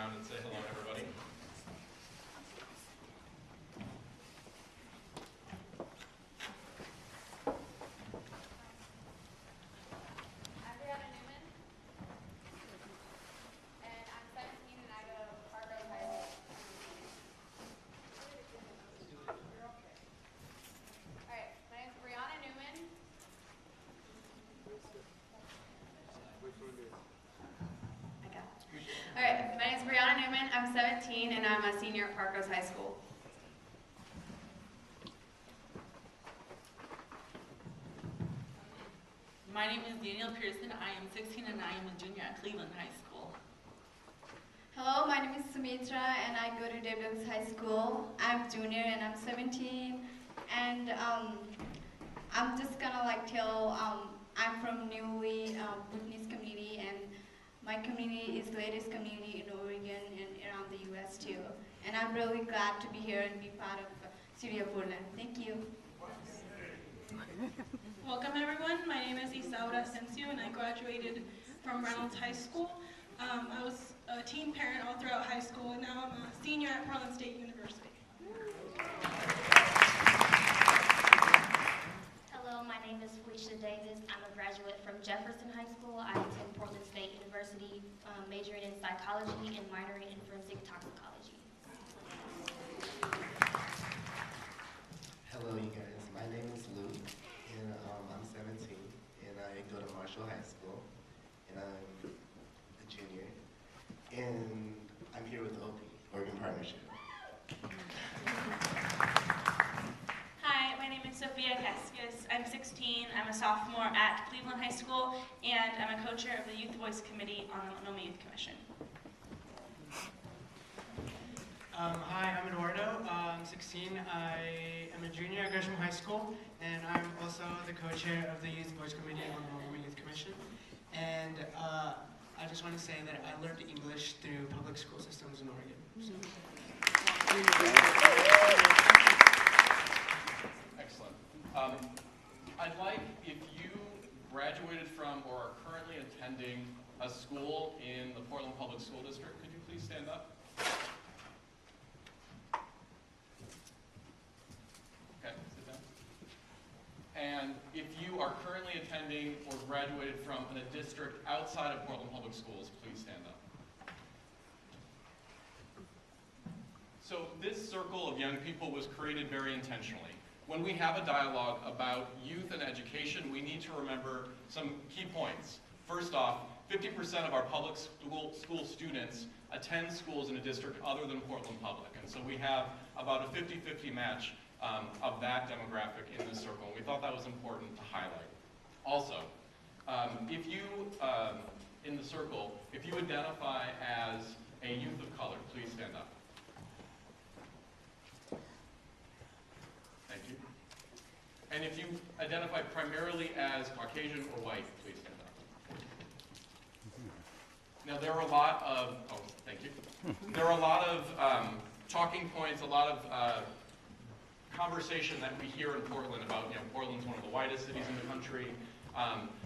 around and say hello to everybody. I'm Brianna Newman, and I'm 17, and I go to Parker High School. All right, my name's Brianna Newman. All right, my name's Brianna Newman. I'm 17, and I'm a senior at Parkos High School. My name is Danielle Pearson. I am 16 and I am a junior at Cleveland High School. Hello, my name is Sumitra and I go to Davis High School. I'm junior and I'm 17, and I'm just gonna tell I'm from newly Bhutanese community, and my community is the latest community in Oregon and around the US too. And I'm really glad to be here and be part of City of Portland. Thank you. Welcome everyone, my name is Isaura Asensio and I graduated from Reynolds High School. I was a teen parent all throughout high school and now I'm a senior at Portland State University. Hello, my name is Felicia Davis. I'm a graduate from Jefferson High School. I attend Portland State University, majoring in psychology and minoring in forensic toxicology. Hello, you guys. My name is Luke, and I'm 17, and I go to Marshall High School, and I'm a junior, and I'm here with OP, Oregon Partnership. Hi, my name is Sophia Kaskis. I'm 16. I'm a sophomore at Cleveland High School, and I'm a co-chair of the Youth Voice Committee on the Multnomah Youth Commission. Hi, I'm Eduardo. I'm 16. I am a junior at Gresham High School, and I'm also the co-chair of the Youth Voice Committee on the Multnomah Youth Commission. And I just want to say that I learned English through public school systems in Oregon. So. Excellent. I'd like, if you graduated from or are currently attending a school in the Portland Public School District, could you please stand up? Okay, sit down. And if you are currently attending or graduated from a district outside of Portland Public Schools, please stand up. So this circle of young people was created very intentionally. When we have a dialogue about youth and education, we need to remember some key points. First off, 50% of our public school students attend schools in a district other than Portland Public. And so we have about a 50-50 match of that demographic in this circle. And we thought that was important to highlight. Also, if you, in the circle, if you identify as a youth of color, please stand up. Thank you. And if you identify primarily as Caucasian or white, please stand up. Now there are a lot of, oh, thank you. There are a lot of talking points, a lot of conversation that we hear in Portland about, Portland's one of the whitest cities in the country.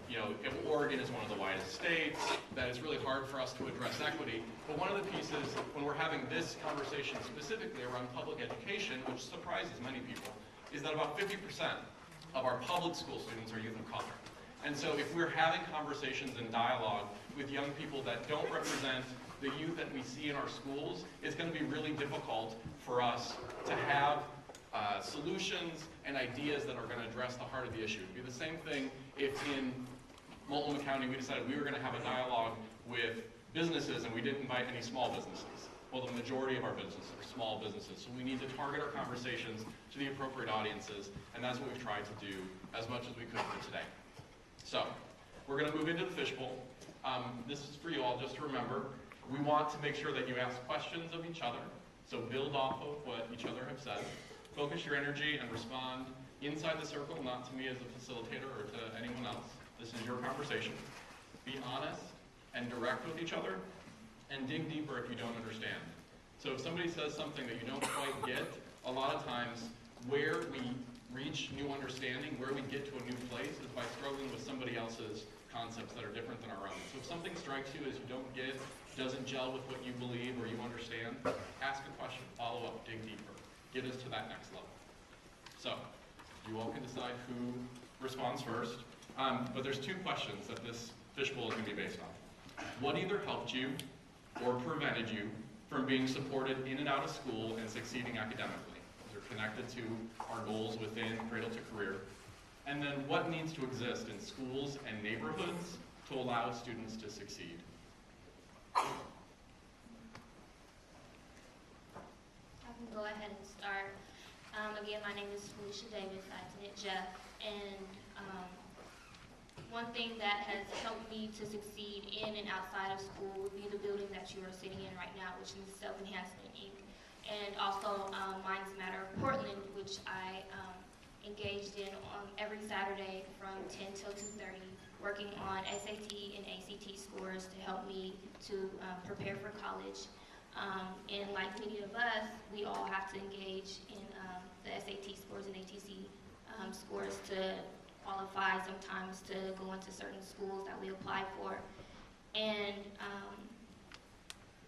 If Oregon is one of the whitest states, that it's really hard for us to address equity. But one of the pieces, when we're having this conversation specifically around public education, which surprises many people, is that about 50% of our public school students are youth of color. And so if we're having conversations and dialogue with young people that don't represent the youth that we see in our schools, it's going to be really difficult for us to have solutions and ideas that are going to address the heart of the issue. It would be the same thing if in Multnomah County we decided we were going to have a dialogue with businesses and we didn't invite any small businesses. Well, the majority of our businesses are small businesses, so we need to target our conversations to the appropriate audiences, and that's what we've tried to do as much as we could for today. So, we're going to move into the fishbowl. This is for you all just to remember. We want to make sure that you ask questions of each other, so build off of what each other have said. Focus your energy and respond inside the circle, not to me as a facilitator or to anyone else. This is your conversation. Be honest and direct with each other, and dig deeper if you don't understand. So if somebody says something that you don't quite get, a lot of times where we reach new understanding, where we get to a new place, is by struggling with somebody else's concepts that are different than our own. So if something strikes you as you don't get, doesn't gel with what you believe or you understand, ask a question, follow up, dig deeper, get us to that next level. So you all can decide who responds first, but there's 2 questions that this fishbowl is going to be based on. What either helped you or prevented you from being supported in and out of school and succeeding academically? They're connected to our goals within Cradle to Career. And then what needs to exist in schools and neighborhoods to allow students to succeed? I can go ahead and start. Again, my name is Felicia Davis. I attended Jeff, and one thing that has helped me to succeed in and outside of school would be the building that you are sitting in right now, which is Self-Enhancement Inc. And also Minds Matter Portland, which I engaged in every Saturday from 10 till 2:30, working on SAT and ACT scores to help me to prepare for college. And like many of us, we all have to engage in the SAT scores and ATC scores to qualify sometimes to go into certain schools that we apply for. And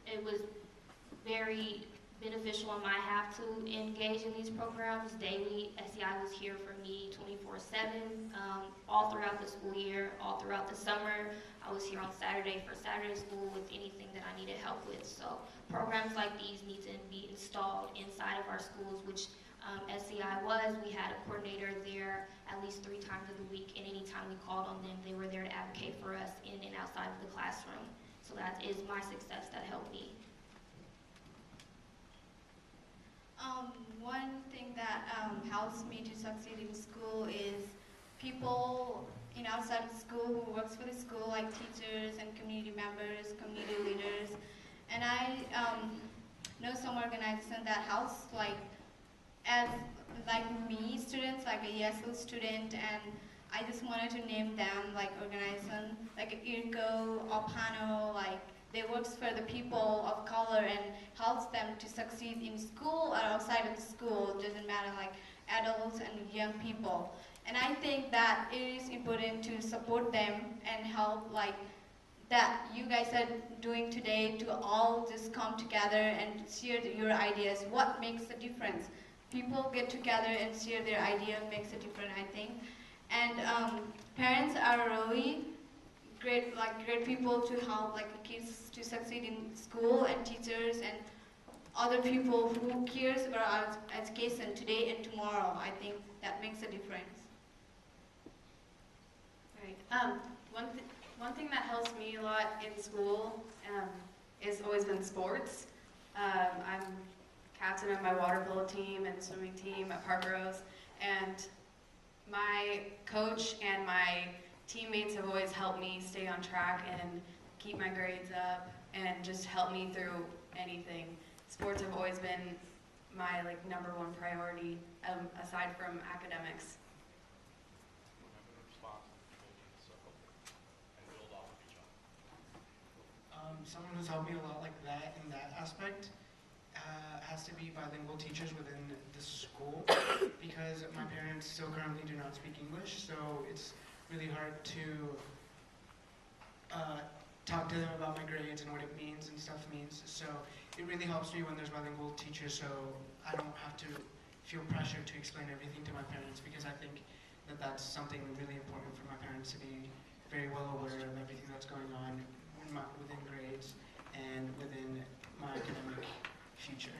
it was very beneficial on my half to engage in these programs daily. SEI was here for me 24/7, all throughout the school year, all throughout the summer. I was here on Saturday for Saturday school with anything that I needed help with. So programs like these need to be installed inside of our schools, which SEI was. We had a coordinator there at least 3 times of the week, and anytime we called on them, they were there to advocate for us in and outside of the classroom. So that is my success that helped me. One thing that helps me to succeed in school is people outside of school who works for the school, like teachers and community members, community leaders. And I know some organization that helps, as me, students, like a ESL student, and I just wanted to name them, organization, like IRCO, Opano, they works for the people of color and helps them to succeed in school or outside of the school. It doesn't matter, adults and young people. And I think that it is important to support them and help, that you guys are doing today, to all just come together and share your ideas. What makes a difference? People get together and share their idea makes a difference, I think. And parents are really great people to help kids to succeed in school, and teachers and other people who cares about our education today and tomorrow. I think that makes a difference. Right. One thing that helps me a lot in school has always been sports. I'm captain of my water polo team and swimming team at Park Rose, and my coach and my teammates have always helped me stay on track and keep my grades up and just help me through anything. Sports have always been my #1 priority aside from academics. Someone who's helped me a lot like that in that aspect has to be bilingual teachers within the school, because my parents still currently do not speak English, so it's really hard to talk to them about my grades and what it means and stuff means. So it really helps me when there's bilingual teachers, so I don't have to feel pressure to explain everything to my parents, because I think that that's something really important for my parents to be very well aware of everything that's going on within grades and within my academic future.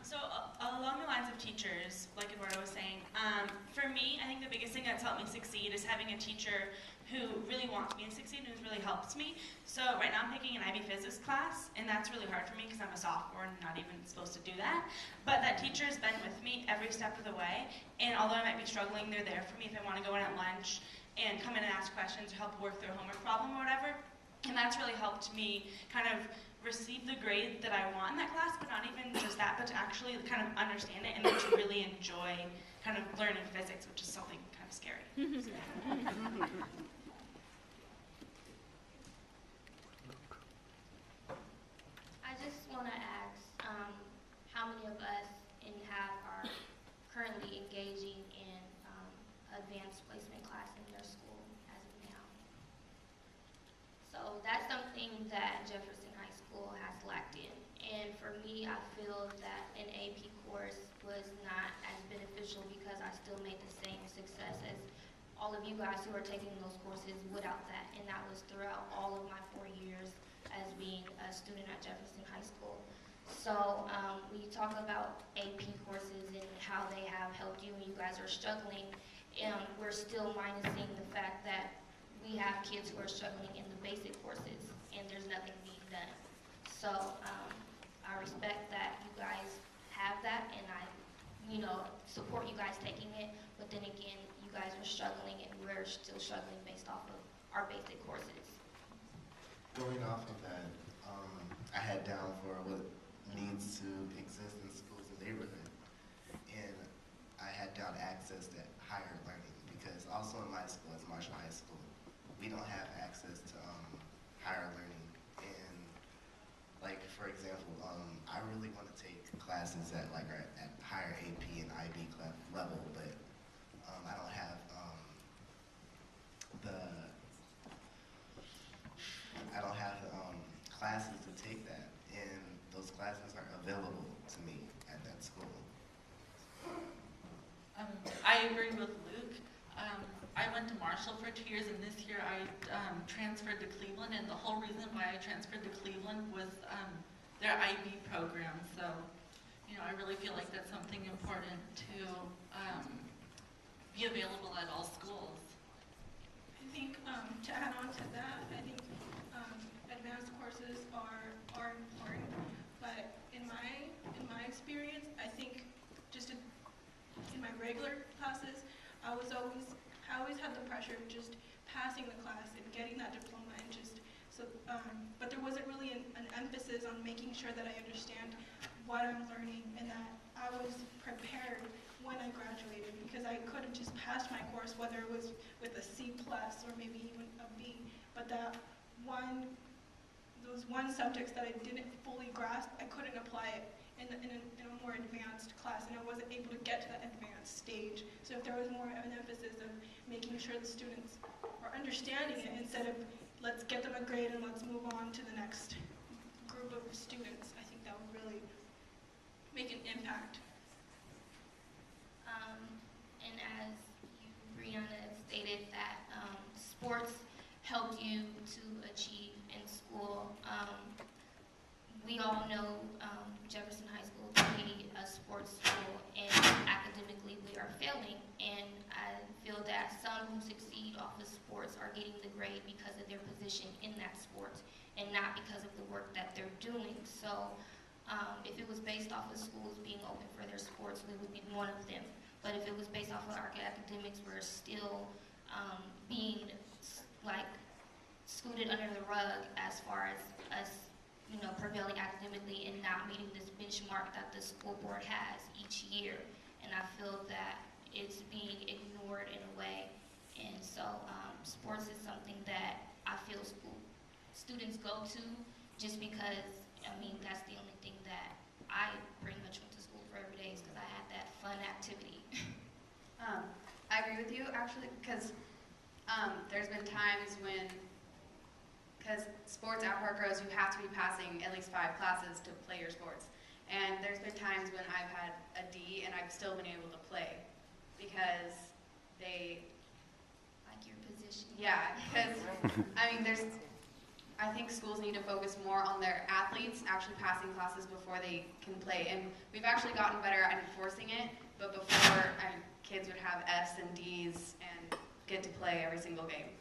So along the lines of teachers, like Eduardo was saying, for me, I think the biggest thing that's helped me succeed is having a teacher who really wants me to succeed and who really helps me. So right now I'm taking an IB physics class, and that's really hard for me because I'm a sophomore and not even supposed to do that. But that teacher has been with me every step of the way, and although I might be struggling, they're there for me if I want to go in at lunch and come in and ask questions or help work through a homework problem or whatever. And that's really helped me kind of receive the grade that I want in that class, but not even just that, but to actually kind of understand it and to really enjoy kind of learning physics, which is something kind of scary. I just want to ask how many of us are currently engaging in advanced placement class in their that Jefferson High School has lacked in. And for me, I feel that an AP course was not as beneficial because I still made the same success as all of you guys who are taking those courses without that. And that was throughout all of my 4 years as being a student at Jefferson High School. So when you talk about AP courses and how they have helped you and you guys are struggling, we're still minusing the fact that we have kids who are struggling in the basic courses and there's nothing being done. So I respect that you guys have that, and I, support you guys taking it, but then again, you guys are struggling and we're still struggling based off of our basic courses. Going off of that, I had down for what needs to exist in schools and neighborhood, and I had down access to higher learning, because also in my school, as Marshall High School, we don't have access to higher learning. And like, for example, I really want to take classes that are at higher AP and IB level, but I don't have classes to take that, and those classes are available to me at that school. I agree with Luke. I went to Marshall for 2 years, and this year I transferred to Cleveland, and the whole reason why I transferred to Cleveland was their IB program. So, I really feel like that's something important to be available at all schools. I think to add on to that, I think advanced courses are important, but in my experience, I think just in my regular classes, I always had the pressure of just passing the class and getting that diploma, and just so. But there wasn't really an emphasis on making sure that I understand what I'm learning and that I was prepared when I graduated, because I could have just passed my course, whether it was with a C+ or maybe even a B, but those one subjects that I didn't fully grasp, I couldn't apply it in a more advanced class, and I wasn't able to get to that advanced stage. So if there was more of an emphasis of making sure the students are understanding it instead of let's get them a grade and let's move on to the next group of students, I think that would really make an impact. And as Brianna stated that sports helped you to achieve in school, we all know Jefferson High School to be a sports school, and academically we are failing, and I feel that some who succeed off of sports are getting the grade because of their position in that sport and not because of the work that they're doing. So if it was based off of schools being open for their sports, we would be one of them. But if it was based off of our academics, we're still being scooted under the rug as far as us, prevailing academically and not meeting this benchmark that the school board has each year. And I feel that it's being ignored in a way. And so sports is something that I feel students go to just because, that's the only thing that I pretty much went to school for every day, is because I had that fun activity. I agree with you, actually, because there's been times when, because sports at Park Rose, you have to be passing at least 5 classes to play your sports. And there's been times when I've had a D and I've still been able to play because they... Like your position. Yeah, because, I think schools need to focus more on their athletes actually passing classes before they can play. And we've actually gotten better at enforcing it, but before, kids would have Fs and Ds and get to play every single game.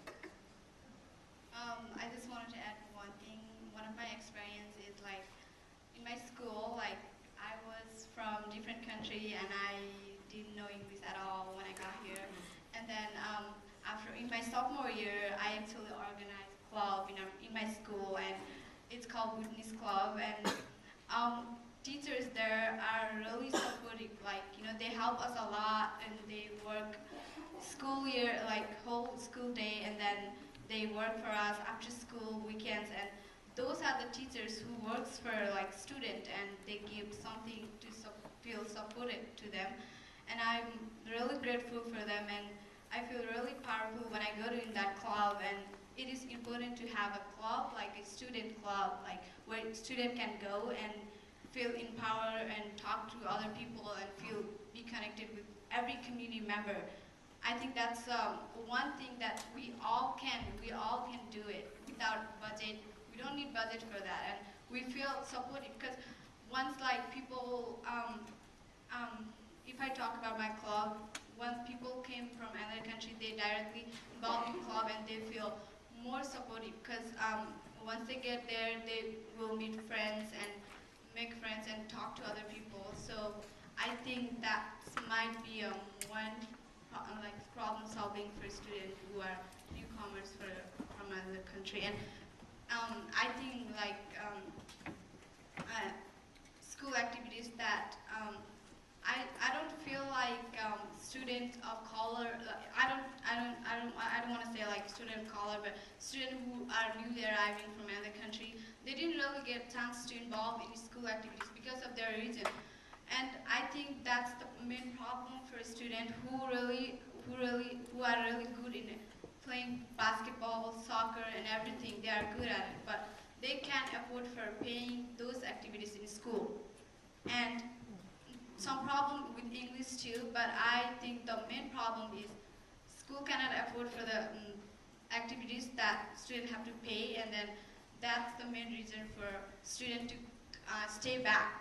I just wanted to add one thing. One of my experience is in my school, I was from different country and I didn't know English at all when I got here. And then in my sophomore year, I actually organized a club in my school, and it's called Witness Club. And teachers there are really supportive. They help us a lot, and they work school year, whole school day, and then they work for us after school, weekends, and those are the teachers who works for student, and they give something to feel supported to them. And I'm really grateful for them, and I feel really powerful when I go to in that club, and it is important to have a club, like a student club, like where student can go and feel empowered and talk to other people and be connected with every community member. I think that's one thing that we all can do it without budget. We don't need budget for that, and we feel supported because once like people, if I talk about my club, once people came from another country, they directly involved in club and they feel more supported because once they get there, they will meet friends and make friends and talk to other people. So I think that might be one like problem solving for students who are newcomers from another country. And I think like school activities that I don't feel like students of color. I don't want to say like student of color, but students who are newly arriving from another country, they didn't really get a chance to involve in school activities because of their region. And I think that's the main problem for students who are really good in playing basketball, soccer, and everything. They are good at it, but they can't afford for paying those activities in school. And some problem with English too, but I think the main problem is school cannot afford for the activities that students have to pay, and then that's the main reason for students to stay back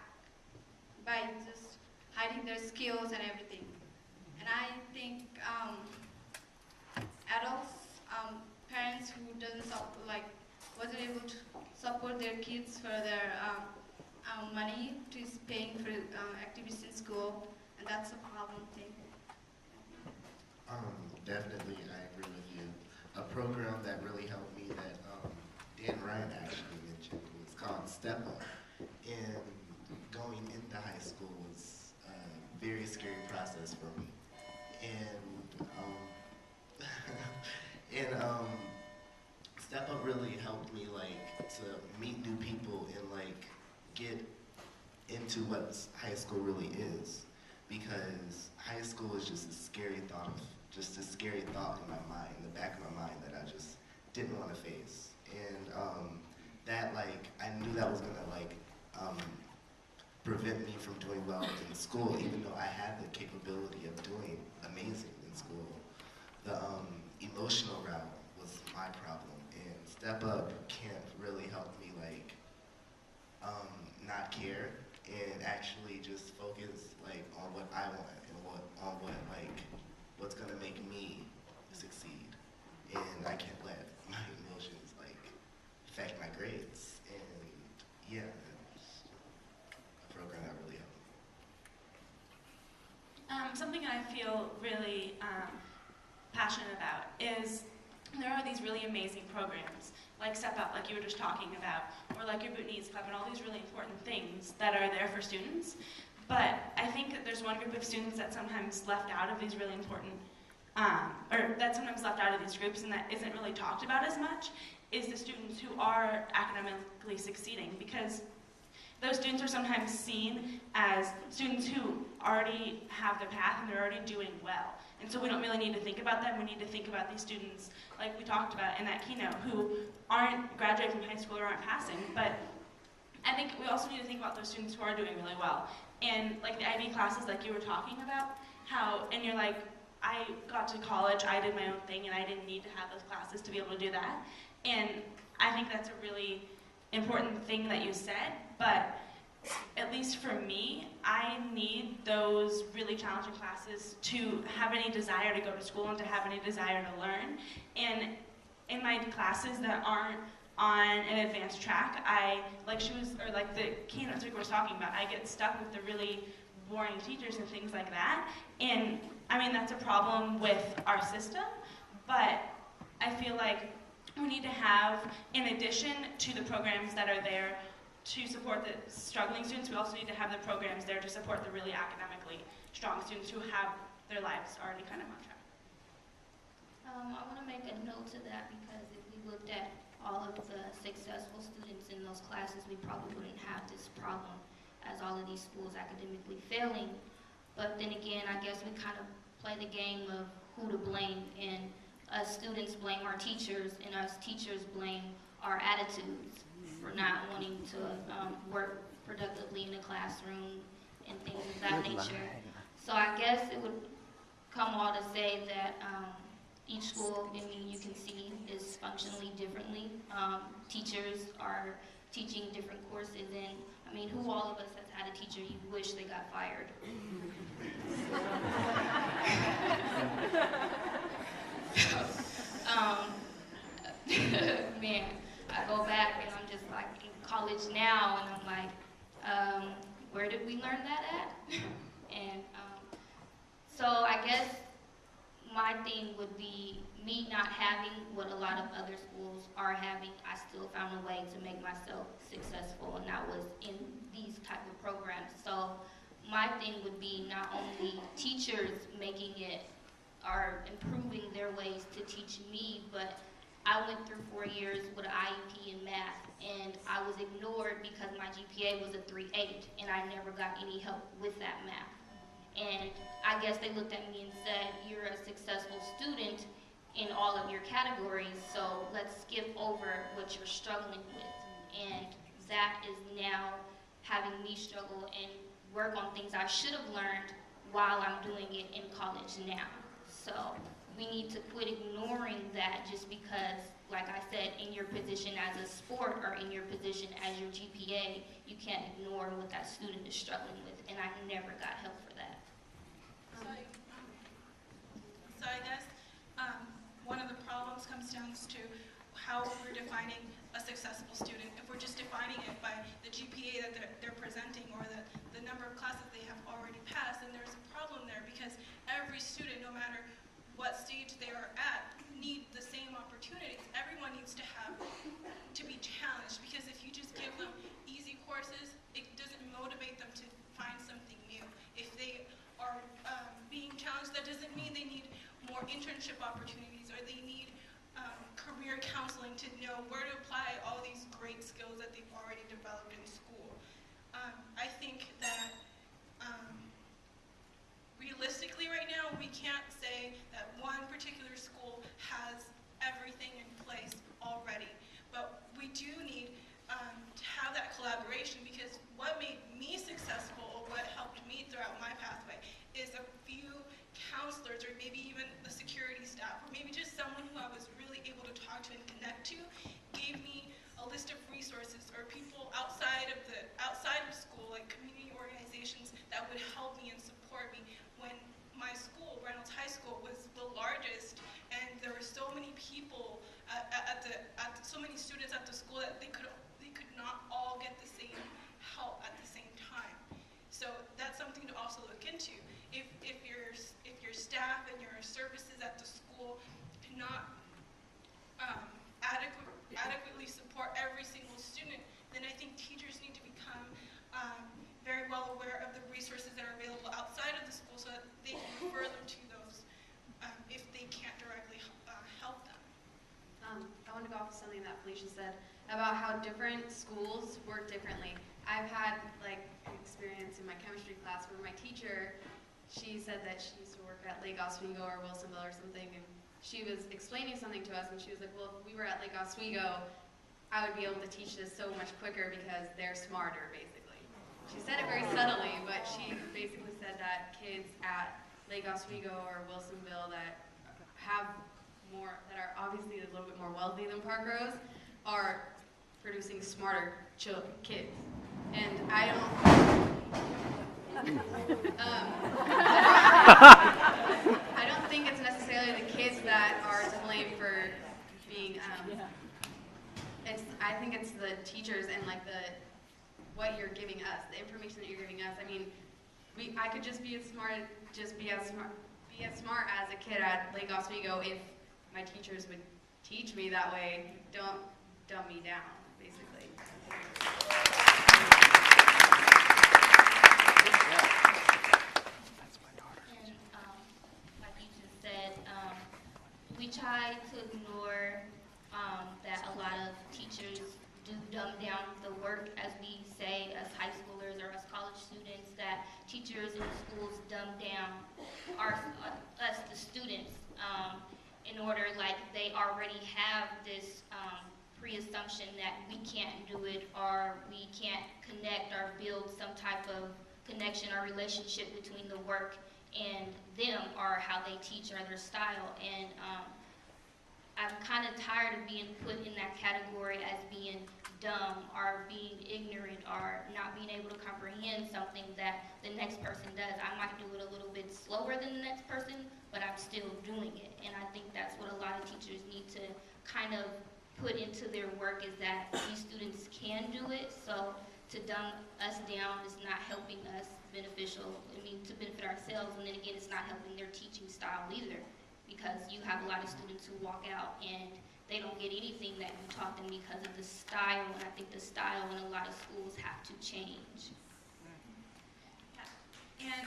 by just hiding their skills and everything. And I think adults, parents who wasn't able to support their kids for their money to paying for activities in school, and that's a problem thing. Definitely, I agree with you. A program that really helped me that Dan Ryan actually mentioned was called Step Up. And going into high school was a very scary process for me. And Step Up really helped me to meet new people and get into what high school really is, because high school is just a scary thought in my mind, in the back of my mind, that I just didn't want to face. And that I knew that was gonna prevent me from doing well in school, even though I had the capability of doing amazing in school. The emotional route was my problem, and Step Up can't really help me not care and actually just focus on what I want and what's gonna make me succeed. And I can't let my emotions affect my grades. And yeah, it's a program that really helped me. Something I feel really passionate about is there are these really amazing programs like Step Up, like you were just talking about, or like your Boot Needs Club, and all these really important things that are there for students. But I think that there's one group of students that's sometimes left out of these really important, or that's sometimes left out of these groups and that isn't really talked about as much, is the students who are academically succeeding, because those students are sometimes seen as students who already have their path and they're already doing well. And so we don't really need to think about them. We need to think about these students, like we talked about in that keynote, who aren't graduating from high school or aren't passing. But I think we also need to think about those students who are doing really well. And like the IB classes, like you were talking about, and you're like, I got to college, I did my own thing, and I didn't need to have those classes to be able to do that. And I think that's a really important thing that you said, but at least for me, I need those really challenging classes to have any desire to go to school and to have any desire to learn. And in my classes that aren't on an advanced track, like the keynote speaker was talking about, I get stuck with the really boring teachers and things like that. And I mean, that's a problem with our system, but I feel like we need to have, in addition to the programs that are there to support the struggling students, we also need to have the programs there to support the really academically strong students who have their lives already kind of on track. I want to make a note to that, because if we looked at all of the successful students in those classes, we probably wouldn't have this problem as all of these schools academically failing. But then again, I guess we kind of play the game of who to blame, and us students blame our teachers, and us teachers blame our attitudes for not wanting to work productively in the classroom and things of that nature. So I guess it would come all to say that each school, I mean, you can see, is functionally differently. Teachers are teaching different courses, and I mean, who all of us has had a teacher you wish they got fired? Man, I go back and I'm just like in college now, and I'm like, where did we learn that at? And so I guess my thing would be me not having what a lot of other schools are having. I still found a way to make myself successful, and that was in these type of programs. So my thing would be not only teachers making it or improving their ways to teach me, but I went through 4 years with an IEP in math, and I was ignored because my GPA was a 3.8, and I never got any help with that math. And I guess they looked at me and said, you're a successful student in all of your categories, so let's skip over what you're struggling with. And that is now having me struggle and work on things I should have learned while I'm doing it in college now. So we need to quit ignoring that just because, like I said, in your position as a sport or in your position as your GPA, you can't ignore what that student is struggling with, and I never got help for that. So I guess one of the problems comes down to how we're defining a successful student. If we're just defining it by the GPA that they're presenting or the number of classes they have already passed, then there's a problem there, because every student, no matter what stage they are at, need the same opportunities. Everyone needs to be challenged, because if you just give them easy courses, it doesn't motivate them to find something new. If they are being challenged, that doesn't mean they need more internship opportunities, or they need career counseling to know where to apply all these great skills that they've already developed in school. I think that realistically right now, we can't say that one particular school has everything in place already, but we do need to have that collaboration, because what made me successful, or what helped me throughout my pathway, is a few counselors, or maybe even the security staff, or maybe just someone who I was really able to talk to and connect to, gave me a list of resources, or people outside of school, like community organizations, that would help me and support me when my school, Reynolds High School, was the largest, and there were so many people so many students at the school that they could not all get the same help at the same time. So that's something to also look into. If your staff and your services at the school cannot adequately support every single student, then I think teachers need to become very well aware of the resources that are available outside of the school, so that they can refer them to those if they can't directly help them. I want to go off of something that Felicia said about how different schools work differently. I've had like an experience in my chemistry class where my teacher, she said that she used to work at Lake Oswego or Wilsonville or something, and she was explaining something to us, and she was like, well, if we were at Lake Oswego, I would be able to teach this so much quicker because they're smarter, basically. She said it very subtly, but she basically said that kids at Lake Oswego or Wilsonville that are obviously a little bit more wealthy than Parkrose are producing smarter kids. And I don't think it's necessarily the kids that are to blame for being, I think it's the teachers and like what you're giving us, the information that you're giving us. I mean, I could just be as smart as a kid at Lake Oswego if my teachers would teach me that way. Don't dumb me down, basically. And like you just said, we try to ignore that a lot of teachers do dumb down the work, as we say as high schoolers or as college students, that teachers in schools dumb down us, the students. in order, like, they already have this pre-assumption that we can't do it, or we can't connect or build some type of connection or relationship between the work and them, or how they teach or their style. And I'm kind of tired of being put in that category as being dumb or being ignorant or not being able to comprehend something that the next person does. I might do it a little bit slower than the next person, but I'm still doing it. And I think that's what a lot of teachers need to kind of put into their work, is that these students can do it. So to dumb us down is not helping us to benefit ourselves, and then again, it's not helping their teaching style either, because you have a lot of students who walk out and they don't get anything that you taught them because of the style, and I think the style in a lot of schools have to change. Yeah.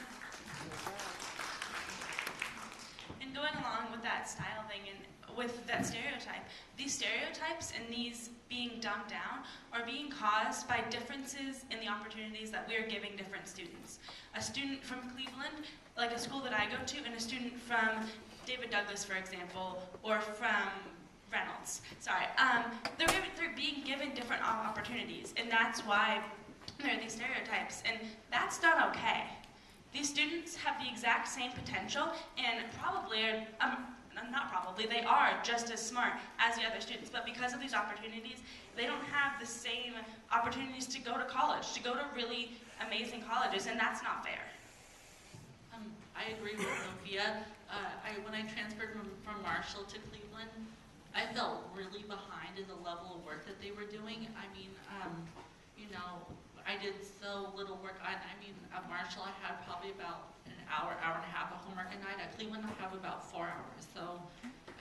And going along with that style thing and with that stereotype, these stereotypes and these being dumbed down are being caused by differences in the opportunities that we are giving different students. A student from Cleveland, like a school that I go to, and a student from David Douglas, for example, or from Reynolds, they're being given different opportunities, and that's why there are these stereotypes, and that's not okay. These students have the exact same potential, and they are just as smart as the other students, but because of these opportunities, they don't have the same opportunities to go to college, to go to really amazing colleges, and that's not fair. I agree with Sophia. When I transferred from Marshall to Cleveland, I felt really behind in the level of work that they were doing. I mean, I did so little work. At Marshall, I had probably about an hour and a half of homework a night. At Cleveland, I have about 4 hours. So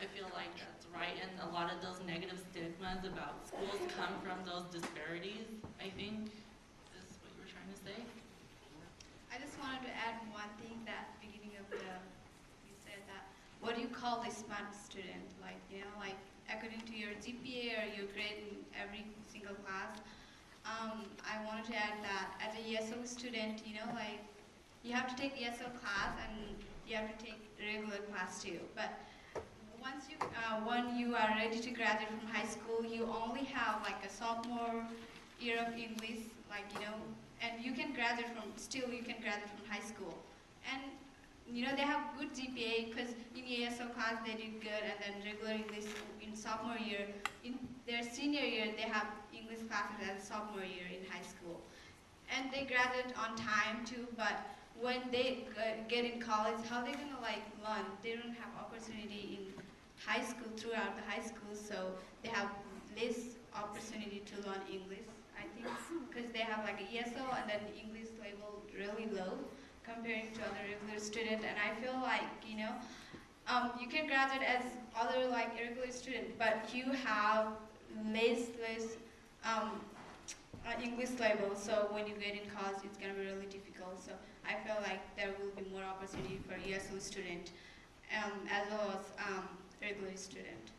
I feel like that's right. And a lot of those negative stigmas about schools come from those disparities, I think. Is this what you were trying to say? I just wanted to add one thing that beginning of you said that, what do you call a smart student? Like, according to your GPA or your grade in every single class. I wanted to add that as a ESL student, you have to take ESL class and you have to take regular class too. But when you are ready to graduate from high school, you only have like a sophomore year of English, and you can graduate from high school. And they have good GPA because in ESL class they did good, and then regular English in sophomore year. In their senior year, they have English classes as sophomore year in high school. And they graduate on time too, but when they get in college, how are they gonna learn? They don't have opportunity in high school, throughout the high school, so they have less opportunity to learn English, I think, because they have like a ESL and then English level really low comparing to other regular student. And I feel like, you can graduate as other regular student, but you have less English level, so when you get in college, it's gonna be really difficult. So I feel like there will be more opportunity for ESL student, as well as regular student.